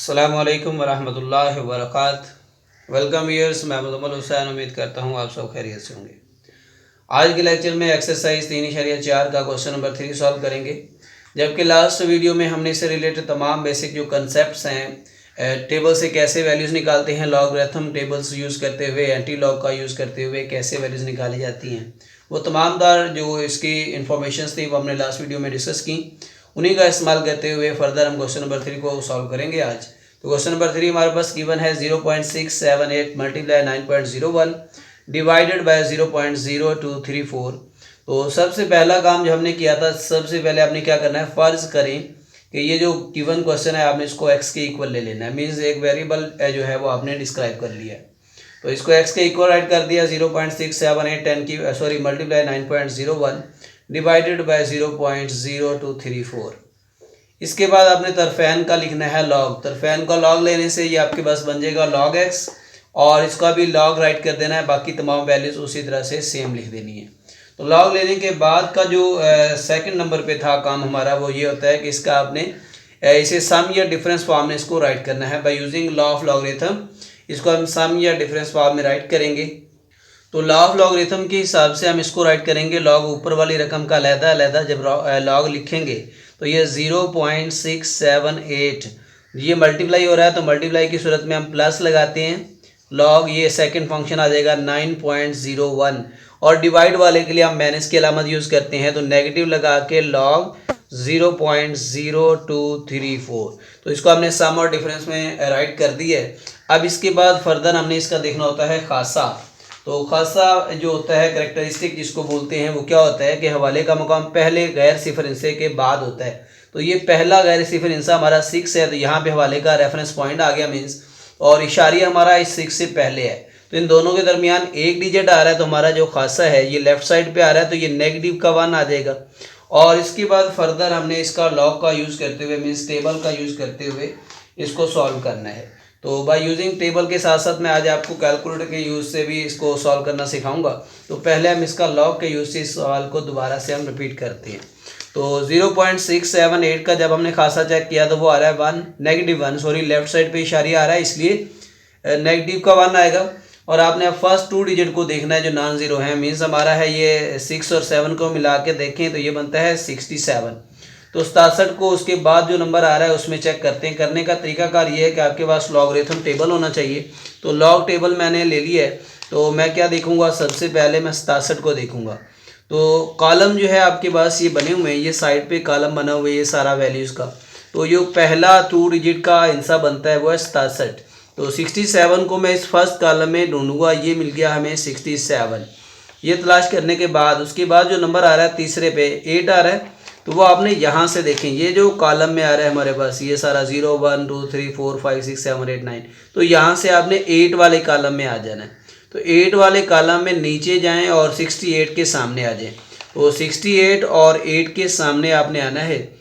अस्सलामु अलैकुम वरहमतुल्लाहि वबरकातुहू। वेलकम व्यूअर्स, मैं मुजम्मिल हुसैन। उम्मीद करता हूँ आप सब खैरियत से होंगे। आज के लेक्चर में एक्सरसाइज 3.4 का क्वेश्चन नंबर 3 सॉल्व करेंगे। जबकि लास्ट वीडियो में हमने इससे रिलेटेड तमाम बेसिक जो कंसेप्ट्स हैं, टेबल से कैसे वैल्यूज़ निकालते हैं, लॉगरिथम टेबल्स यूज़ करते हुए, एंटी लॉग का यूज़ करते हुए कैसे वैल्यूज़ निकाली जाती हैं, वो तमाम जो इसकी इंफॉर्मेशन थी वो हमने लास्ट वीडियो में डिस्कस की। उन्हीं का इस्तेमाल करते हुए फर्दर हम क्वेश्चन नंबर 3 को सॉल्व करेंगे आज। तो क्वेश्चन नंबर 3 हमारे पास गिवन है 0.678 मल्टीप्लाई 9.01 डिवाइडेड बाय 0.0234। तो सबसे पहला काम जो हमने किया था, सबसे पहले आपने क्या करना है, फ़र्ज़ करें कि ये जो गिवन क्वेश्चन है आपने इसको x के इक्वल ले लेना है। मीन्स एक वेरिएबल जो है वो आपने डिस्क्राइब कर लिया है। तो इसको x के इक्वल राइट कर दिया, 0.678 10 की सॉरी मल्टीप्लाई 9.01 डिवाइडेड बाय 0.0234। इसके बाद आपने तरफैन का लिखना है लॉग। तरफैन का लॉग लेने से ये आपके पास बन जाएगा log x, और इसका भी लॉग राइट कर देना है, बाकी तमाम वैल्यूज़ उसी तरह से सेम लिख देनी है। तो लॉग लेने के बाद का जो सेकंड नंबर पे था काम हमारा, वो ये होता है कि इसका आपने इसे सम या डिफरेंस फॉर्म में इसको राइट करना है by using law of logarithm. इसको हम सम या डिफरेंस फॉर्म में राइट करेंगे। तो लॉ ऑफ लॉगरिथम के हिसाब से हम इसको राइट करेंगे। लॉग ऊपर वाली रकम का अलहदा जब लॉग लिखेंगे तो ये 0.678 ये मल्टीप्लाई हो रहा है, तो मल्टीप्लाई की सूरत में हम प्लस लगाते हैं। लॉग ये सेकंड फंक्शन आ जाएगा 9.01, और डिवाइड वाले के लिए हम माइनस की अलामत यूज़ करते हैं, तो नेगेटिव लगा के लॉग 0.0234। तो इसको हमने सम और डिफरेंस में राइट कर दी है। अब इसके बाद फर्दर हमने इसका देखना होता है खासा। तो खासा जो होता है, करेक्टरिस्टिक जिसको बोलते हैं, वो क्या होता है कि हवाले का मुकाम पहले गैर सिफर हिस्से के बाद होता है। तो ये पहला गैर सिफर हिस्सा हमारा 6 है, तो यहाँ पे हवाले का रेफरेंस पॉइंट आ गया मीन्स, और इशारिया हमारा इस 6 से पहले है। तो इन दोनों के दरमियान एक डिजिट आ रहा है, तो हमारा जो खासा है ये लेफ्ट साइड पे आ रहा है, तो ये नेगेटिव का 1 आ जाएगा। और इसके बाद फर्दर हमने इसका लॉग का यूज़ करते हुए, मीन्स टेबल का यूज़ करते हुए इसको सॉल्व करना है। तो बाय यूजिंग टेबल के साथ साथ मैं आज आपको कैलकुलेटर के यूज़ से भी इसको सॉल्व करना सिखाऊंगा। तो पहले हम इसका लॉग के यूज़ से इस सवाल को दोबारा से हम रिपीट करते हैं। तो 0.678 का जब हमने खासा चेक किया तो वो आ रहा है 1 नेगेटिव 1, सॉरी लेफ्ट साइड पे इशारिया आ रहा है, इसलिए नेगेटिव का 1 आएगा। और आपने अब फर्स्ट 2 डिजिट को देखना है जो नॉन ज़ीरो है, मीन्स हमारा है ये 6 और 7 को मिला के देखें तो ये बनता है 67। तो 67 को उसके बाद जो नंबर आ रहा है उसमें चेक करते हैं। करने का तरीकाकार ये है कि आपके पास लॉगरिथम टेबल होना चाहिए। तो लॉग टेबल मैंने ले लिया है, तो मैं क्या देखूंगा, सबसे पहले मैं 67 को देखूंगा। तो कॉलम जो है आपके पास ये बने हुए हैं, ये साइड पे कॉलम बना हुआ है ये सारा वैल्यूज़ का। तो जो पहला 2 डिजिट का हिस्सा बनता है वो है 67। तो 67 को मैं इस फर्स्ट कॉलम में ढूंढूंगा, ये मिल गया हमें 67। ये तलाश करने के बाद उसके बाद जो नंबर आ रहा है तीसरे पे 8 आ रहा है, तो वो आपने यहाँ से देखें, ये जो कॉलम में आ रहा है हमारे पास ये सारा 0 1 2 3 4 5 6 7 8 9, तो यहाँ से आपने 8 वाले कॉलम में आ जाना है। तो 8 वाले कॉलम में नीचे जाएं और 68 के सामने आ जाएं। तो 68 और 8 के सामने आपने आना है,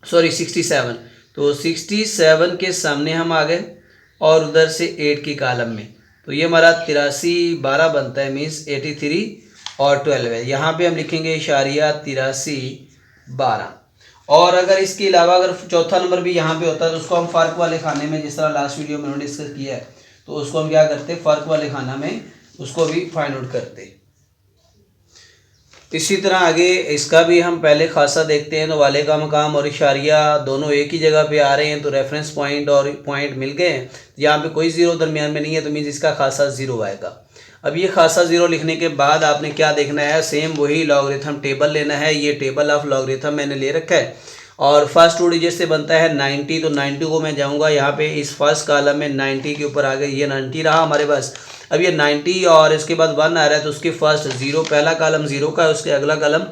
सॉरी 67। तो 67 के सामने हम आ गए और उधर से 8 की कॉलम में, तो ये हमारा 83 12 बनता है, मीन्स 83 और 12 है। यहाँ पे हम लिखेंगे इशारिया 83 12। और अगर इसके अलावा अगर चौथा नंबर भी यहाँ पे होता है तो उसको हम फ़र्क वाले खाने में, जिस तरह लास्ट वीडियो में उन्होंने डिस्कस किया है, तो उसको हम क्या करते, फ़र्क वाले खाना में उसको भी फाइंड आउट करते। इसी तरह आगे इसका भी हम पहले खासा देखते हैं। तो वाले का मकाम और इशारिया दोनों एक ही जगह पे आ रहे हैं, तो रेफरेंस पॉइंट और पॉइंट मिल गए हैं। यहाँ पे कोई ज़ीरो दरमियान में नहीं है, तो मीन्स इसका खासा ज़ीरो आएगा। अब ये खासा ज़ीरो लिखने के बाद आपने क्या देखना है, सेम वही लॉगरिथम टेबल लेना है। ये टेबल ऑफ लॉगरिथम मैंने ले रखा है, और फर्स्ट 2 डिजिट से बनता है 90। तो 90 को मैं जाऊँगा यहाँ पे इस फर्स्ट कॉलम में 90 के ऊपर आ गए, ये 90 रहा हमारे पास। अब ये 90 और इसके बाद 1 आ रहा है, तो उसके फर्स्ट 0, पहला कॉलम 0 का है, उसके अगला कॉलम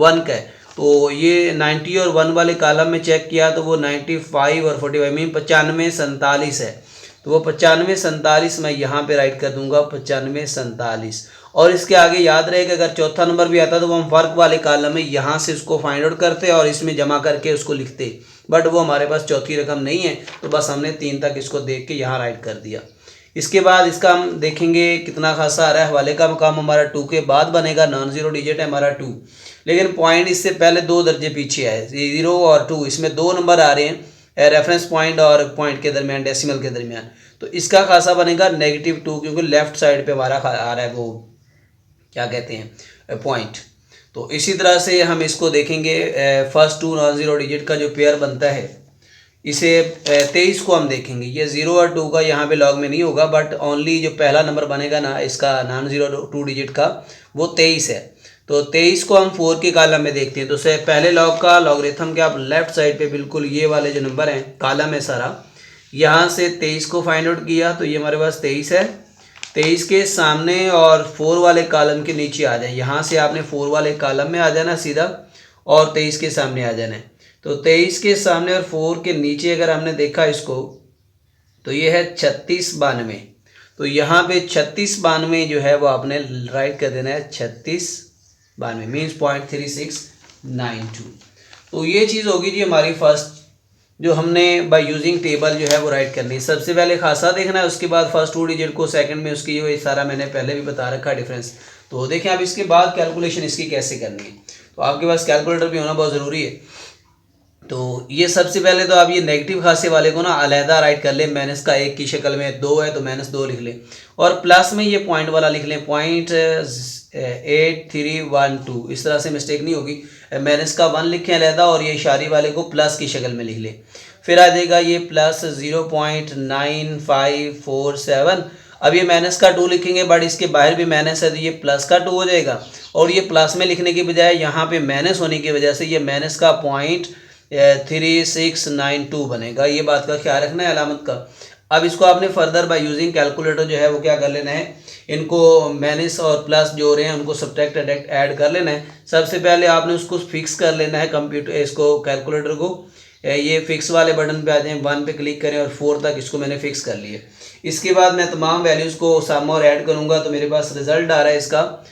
1 का है। तो ये 90 और 1 वाले कॉलम में चेक किया तो वो 95 और 45 मीन 95 47 है। तो वो 95 47 मैं यहाँ पे राइट कर दूंगा, 95 47। और इसके आगे याद रहे कि अगर चौथा नंबर भी आता तो वो हम फ़र्क वाले कॉलम में यहाँ से उसको फाइंड आउट करते और इसमें जमा करके उसको लिखते, बट वो हमारे पास चौथी रकम नहीं है, तो बस हमने 3 तक इसको देख के यहाँ राइट कर दिया। इसके बाद इसका हम देखेंगे कितना खासा आ रहा है। हवाले का मकाम हमारा 2 के बाद बनेगा, नॉन ज़ीरो डिजिट है हमारा 2, लेकिन पॉइंट इससे पहले 2 दर्जे पीछे है, 0 और 2, इसमें 2 नंबर आ रहे हैं। रेफरेंस पॉइंट और पॉइंट के दरमियान, डेसिमल के दरमियान। तो इसका खासा बनेगा -2, क्योंकि लेफ्ट साइड पे हमारा आ रहा है वो क्या कहते हैं पॉइंट। तो इसी तरह से हम इसको देखेंगे, फर्स्ट 2 नॉन ज़ीरो डिजिट का जो पेयर बनता है इसे 23 को हम देखेंगे। ये 0 और 2 का यहाँ पे लॉग में नहीं होगा, बट ओनली जो पहला नंबर बनेगा ना इसका नॉन ज़ीरो 2 डिजिट का, वो 23 है। तो 23 को हम 4 के कॉलम में देखते हैं। तो से पहले लॉग का लॉगरिथम क्या, आप लेफ्ट साइड पे बिल्कुल ये वाले जो नंबर हैं कॉलम है सारा, यहाँ से 23 को फाइंड आउट किया तो ये हमारे पास 23 है। 23 के सामने और 4 वाले कॉलम के नीचे आ जाए, यहाँ से आपने 4 वाले कॉलम में आ जाना सीधा और 23 के सामने आ जाना है। तो 23 के सामने और 4 के नीचे अगर हमने देखा इसको, तो ये है 3692। तो यहाँ पे 3692 जो है वो आपने राइट कर देना है, 3692 मीन्स 0.3692। तो ये चीज़ होगी जी हमारी फर्स्ट, जो हमने बाय यूजिंग टेबल जो है वो राइट करनी है। सबसे पहले खासा देखना है, उसके बाद फर्स्ट 2 डिजिट को, सेकंड में उसकी ये सारा मैंने पहले भी बता रखा है डिफरेंस। तो देखें अब इसके बाद कैलकुलेशन इसकी कैसे करनी है। तो आपके पास कैलकुलेटर भी होना बहुत ज़रूरी है। तो ये सबसे पहले तो आप ये नेगेटिव खासे वाले को ना अलहदा राइट कर लें, माइनस का 1 की शक्ल में, 2 है तो -2 लिख लें, और प्लस में ये पॉइंट वाला लिख लें, 0.8312। इस तरह से मिस्टेक नहीं होगी। माइनस का 1 लिखें अलहदा और ये इशारे वाले को प्लस की शक्ल में लिख लें। फिर आ जाएगा ये प्लस 0.9547। अब ये माइनस का 2 लिखेंगे, बट इसके बाहर भी माइनस है तो ये प्लस का 2 हो जाएगा। और ये प्लस में लिखने की बजाय यहाँ पे माइनस होने की वजह से ये माइनस का 0.3692 बनेगा। ये बात का ख्याल रखना है अलामत का। अब इसको आपने फर्दर बाय यूजिंग कैलकुलेटर जो है वो क्या कर लेना है, इनको माइनस और प्लस जो हो रहे हैं उनको सब्ट्रैक्ट ऐड कर लेना है। सबसे पहले आपने उसको फिक्स कर लेना है कंप्यूटर, इसको कैलकुलेटर को। ये फिक्स वाले बटन पे आ जाएं, 1 पे क्लिक करें और 4 तक इसको मैंने फिक्स कर लिया। इसके बाद मैं तमाम वैल्यूज़ को सम और ऐड करूँगा तो मेरे पास रिज़ल्ट आ रहा है इसका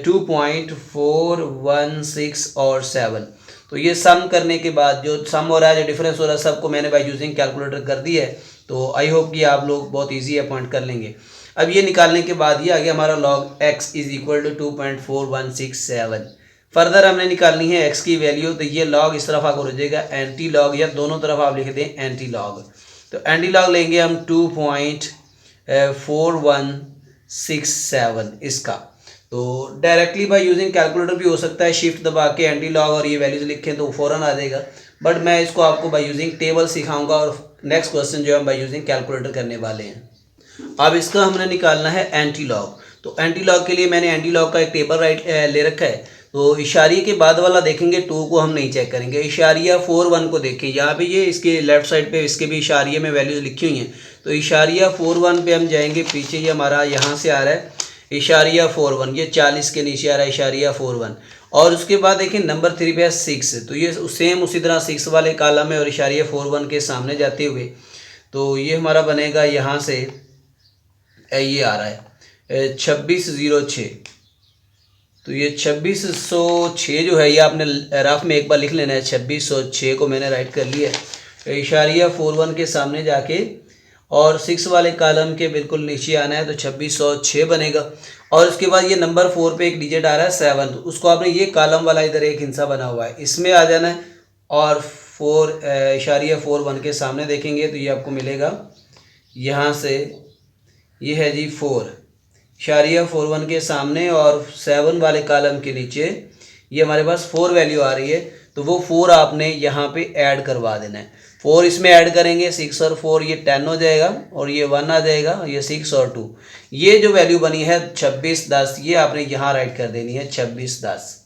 2.416 और 7। तो ये सम करने के बाद जो सम हो रहा है, जो डिफरेंस हो रहा है, सबको मैंने बाय यूजिंग कैलकुलेटर कर दिया है। तो आई होप कि आप लोग बहुत ईजी अपॉइंट कर लेंगे। अब ये निकालने के बाद ये आ गया हमारा log x is equal to 2.4167। Further हमने निकालनी है x की वैल्यू। तो ये लॉग इस तरफ आकर हो जाएगा एंटी लॉग, या दोनों तरफ आप लिख दें एंटी लॉग। तो एंटी लॉग लेंगे हम 2.4167 इसका। तो डायरेक्टली बाय यूजिंग कैलकुलेटर भी हो सकता है, शिफ्ट दबा के एंटी लॉग और ये वैल्यूज लिखें तो फ़ौरन आ जाएगा, बट मैं इसको आपको बाय यूजिंग टेबल सिखाऊंगा और नेक्स्ट क्वेश्चन जो है हम बाय यूजिंग कैलकुलेटर करने वाले हैं। अब इसका हमने निकालना है एंटी लॉग। तो एंटी लॉग के लिए मैंने एंटी लॉग का एक टेबल ले रखा है। तो इशारे के बाद वाला देखेंगे, 2 को हम नहीं चेक करेंगे। इशारिया 41 को देखें, यहाँ पे ये इसके लेफ्ट साइड पे इसके भी इशारिये में वैल्यूज़ लिखी हुई हैं। तो इशारिया 41 पे हम जाएंगे, पीछे ये हमारा यहाँ से आ रहा है इशारिया 41, ये 40 के नीचे आ रहा है इशारिया 41। और उसके बाद देखिए नंबर 3 पे है 6। तो ये सेम उसी तरह 6 वाले कालम में और इशारिया 41 के सामने जाते हुए, तो ये हमारा बनेगा यहाँ से, ये आ रहा है 2606। तो ये 2606 जो है ये आपने रफ में एक बार लिख लेना है। 2606 को मैंने राइट कर लिया है। इशारिया 41 के सामने जाके और 6 वाले कॉलम के बिल्कुल नीचे आना है, तो 2606 बनेगा। और उसके बाद ये नंबर 4 पे एक डिजिट आ रहा है 7, तो उसको आपने ये कॉलम वाला इधर एक हिस्सा बना हुआ है इसमें आ जाना है और 4.41 के सामने देखेंगे तो ये आपको मिलेगा यहाँ से, ये है जी 4.41 के सामने और 7 वाले कॉलम के नीचे ये हमारे पास 4 वैल्यू आ रही है। तो वो 4 आपने यहाँ पे ऐड करवा देना है। 4 इसमें ऐड करेंगे, 6 और 4 ये 10 हो जाएगा और ये 1 आ जाएगा, ये 6 और 2, ये जो वैल्यू बनी है 2610, ये आपने यहाँ राइट कर देनी है 2610।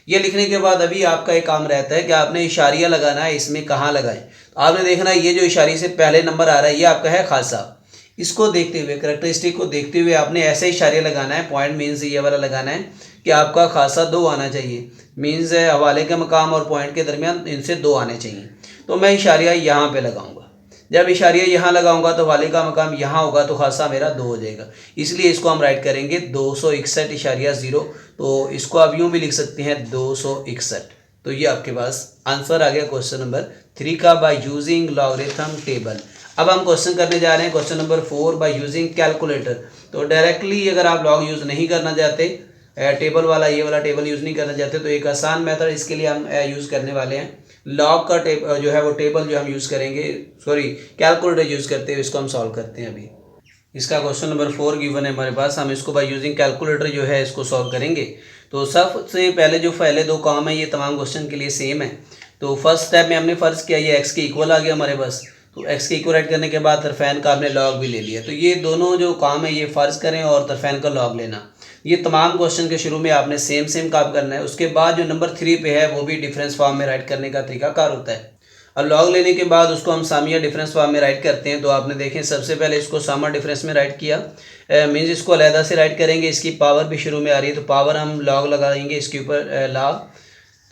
ये लिखने के बाद अभी आपका एक काम रहता है कि आपने इशारिया लगाना है, इसमें कहाँ लगाएं। तो आपने देखना है ये जो इशारे से पहले नंबर आ रहा है ये आपका है खासा। इसको देखते हुए, करेक्टरिस्टिक को देखते हुए आपने ऐसे इशारे लगाना है, पॉइंट मीन्स ये वाला लगाना है कि आपका खासा 2 आना चाहिए, मीन्स हवाले के मकाम और पॉइंट के दरमियान इनसे 2 आने चाहिए। तो मैं इशारिया यहाँ पे लगाऊंगा। जब इशारिया यहाँ लगाऊंगा तो हवाले का मकाम यहाँ होगा, तो खासा मेरा 2 हो जाएगा। इसलिए इसको हम राइट करेंगे 261.0। तो इसको आप यूँ भी लिख सकते हैं 261। तो ये आपके पास आंसर आ गया क्वेश्चन नंबर 3 का बाय यूजिंग लॉगरिथम टेबल। अब हम क्वेश्चन करने जा रहे हैं question number 4 by using calculator. तो डायरेक्टली अगर आप लॉग यूज़ नहीं करना चाहते, टेबल वाला ये वाला टेबल यूज़ नहीं करना चाहते, तो एक आसान मेथड इसके लिए हम यूज़ करने वाले हैं, लॉग का जो है वो टेबल जो हम यूज़ करेंगे, सॉरी कैलकुलेटर यूज़ करते हुए इसको हम सॉल्व करते हैं। अभी इसका क्वेश्चन नंबर 4 गिवन है हमारे पास, हम इसको बाय यूजिंग कैलकुलेटर जो है इसको सॉल्व करेंगे। तो सबसे पहले जो पहले दो काम है ये तमाम क्वेश्चन के लिए सेम है। तो फर्स्ट स्टेप में हमने फ़र्ज़ किया ये एक्स के इक्वल आ गया हमारे पास, तो एक्स के इक्वल राइट करने के बाद तरफैन का आपने लॉग भी ले लिया। तो ये दोनों जो काम है ये फ़र्ज़ करें और तरफैन का लॉग लेना, ये तमाम क्वेश्चन के शुरू में आपने सेम काम करना है। उसके बाद जो नंबर 3 पे है वो भी डिफरेंस फॉर्म में राइट करने का तरीकाकार होता है। और लॉग लेने के बाद उसको हम सामिया डिफरेंस फॉर्म में राइट करते हैं। तो आपने देखें सबसे पहले इसको सामा डिफरेंस में राइट किया, मीन्स इसको अलहदा से राइट करेंगे, इसकी पावर भी शुरू में आ रही है तो पावर हम लॉग लगाएंगे इसके ऊपर लॉग,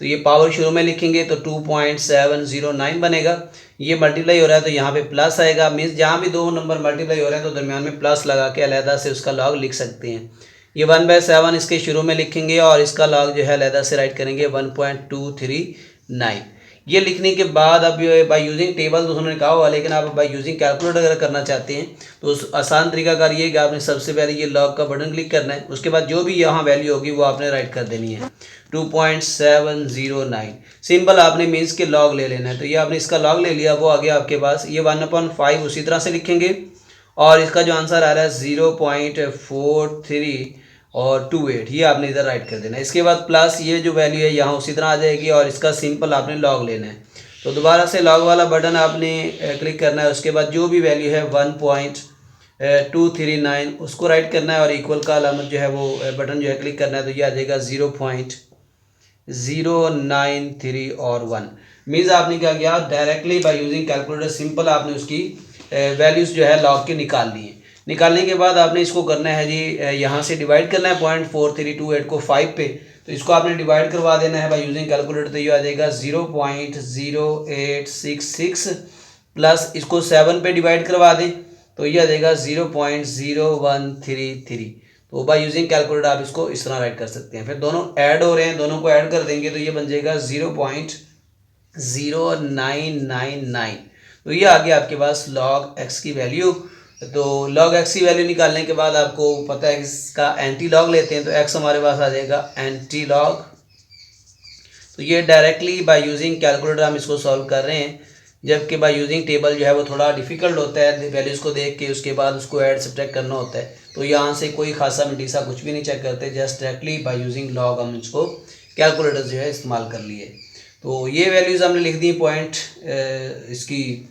तो ये पावर शुरू में लिखेंगे तो 2.709 बनेगा। ये मल्टीप्लाई हो रहा है तो यहाँ पे प्लस आएगा, मीन्स जहाँ भी दो नंबर मल्टीप्लाई हो रहे हैं तो दरमियान में प्लस लगा के अलहदा से उसका लॉग लिख सकते हैं। ये 1/7 इसके शुरू में लिखेंगे और इसका लॉग जो है अलहदा से राइट करेंगे 1.239। ये लिखने के बाद अब बाय यूजिंग टेबल तो उन्होंने कहा हुआ, लेकिन आप बाय यूजिंग कैलकुलेटर अगर करना चाहते हैं तो आसान तरीका कार ये कि आपने सबसे पहले ये लॉग का बटन क्लिक करना है, उसके बाद जो भी यहाँ वैल्यू होगी वो आपने राइट कर देनी है 2.709। सिंपल आपने मीन्स के लॉग ले लेना है। तो ये आपने इसका लॉग ले लिया, वो आ गया आपके पास। ये 1/5 उसी तरह से लिखेंगे और इसका जो आंसर आ रहा है 0.43 और 28, ये आपने इधर राइट कर देना है। इसके बाद प्लस ये जो वैल्यू है यहाँ उसी तरह आ जाएगी और इसका सिंपल आपने लॉग लेना है। तो दोबारा से लॉग वाला बटन आपने क्लिक करना है, उसके बाद जो भी वैल्यू है 1.239 उसको राइट करना है और इक्वल का अलामत जो है वो बटन जो है क्लिक करना है, तो ये आ जाएगा 0.093 और 1। मीन्स आपने क्या किया, directly by using calculator simple आपने उसकी वैल्यूज़ जो है लॉग के निकाल ली है। निकालने के बाद आपने इसको करना है जी, यहाँ से डिवाइड करना है 0.4328 को 5 पे, तो इसको आपने डिवाइड करवा देना है बाय यूजिंग कैलकुलेटर। तो ये आ जाएगा 0.0866 प्लस इसको 7 पे डिवाइड करवा दें तो ये आ जाएगा 0.0133। तो बाय यूजिंग कैलकुलेटर आप इसको इस तरह राइट कर सकते हैं। फिर दोनों ऐड हो रहे हैं, दोनों को ऐड कर देंगे तो ये बन जाएगा 0.0999। तो ये आ गया आपके पास लॉग एक्स की वैल्यू। तो लॉग एक्स की वैल्यू निकालने के बाद आपको पता है कि इसका एंटी लॉग लेते हैं, तो एक्स हमारे पास आ जाएगा एंटी लॉग। तो ये डायरेक्टली बाय यूजिंग कैलकुलेटर हम इसको सॉल्व कर रहे हैं, जबकि बाय यूजिंग टेबल जो है वो थोड़ा डिफिकल्ट होता है, वैल्यूज़ को देख के उसके बाद उसको ऐड सब्ट्रैक्ट करना होता है। तो यहाँ से कोई खासा मिटीसा कुछ भी नहीं चेक करते, just directly by using log हम इसको कैलकुलेटर जो है इस्तेमाल कर लिए। तो ये वैल्यूज़ हमने लिख दी पॉइंट इसकी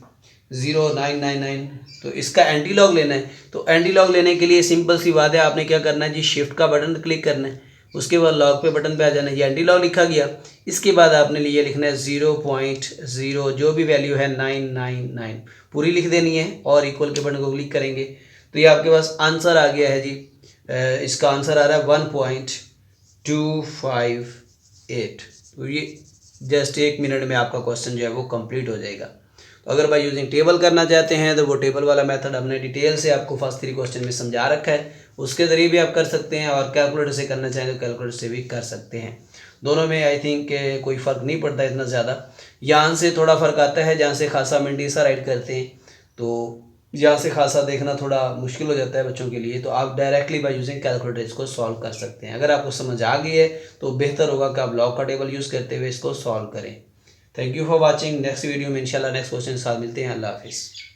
0.999। तो इसका एंटी लॉग लेना है, तो एंटी लॉग लेने के लिए सिंपल सी बात है, आपने क्या करना है जी, शिफ्ट का बटन क्लिक करना है, उसके बाद लॉग पे बटन पे आ जाना है। ये एंटी लॉग लिखा गया, इसके बाद आपने लिए लिखना है 0.0 जो भी वैल्यू है 999 पूरी लिख देनी है और इक्वल के बटन को क्लिक करेंगे तो ये आपके पास आंसर आ गया है जी। इसका आंसर आ रहा है 1.258। तो ये जस्ट 1 मिनट में आपका क्वेश्चन जो है वो कंप्लीट हो जाएगा। तो अगर बाय यूजिंग टेबल करना चाहते हैं तो वो टेबल वाला मेथड हमने डिटेल से आपको फर्स्ट 3 क्वेश्चन में समझा रखा है, उसके ज़रिए भी आप कर सकते हैं और कैलकुलेटर से करना चाहें तो कैलकुलेटर से भी कर सकते हैं। दोनों में आई थिंक कोई फ़र्क नहीं पड़ता इतना ज़्यादा। यहाँ से थोड़ा फ़र्क आता है, जहाँ से खासा मिनटीसा राइट करते हैं तो यहाँ से खासा देखना थोड़ा मुश्किल हो जाता है बच्चों के लिए। तो आप डायरेक्टली बाय यूजिंग कैलकुलेटर इसको सॉल्व कर सकते हैं। अगर आपको समझ आ गई है तो बेहतर होगा कि आप लॉग का टेबल यूज़ करते हुए इसको सॉल्व करें। Thank you for watching. Next video में इंशाल्लाह नेक्स्ट क्वेश्चन के साथ मिलते हैं। अल्लाह हाफिज़।